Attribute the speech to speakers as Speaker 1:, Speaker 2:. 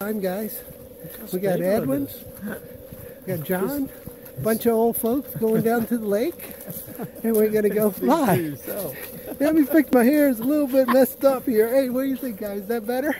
Speaker 1: Time, guys. We got Edwin, we got John, a bunch of old folks going down to the lake, and we're gonna go fly. Let me fix my hair; it's a little bit messed up here. Hey, what do you think, guys? Is that better?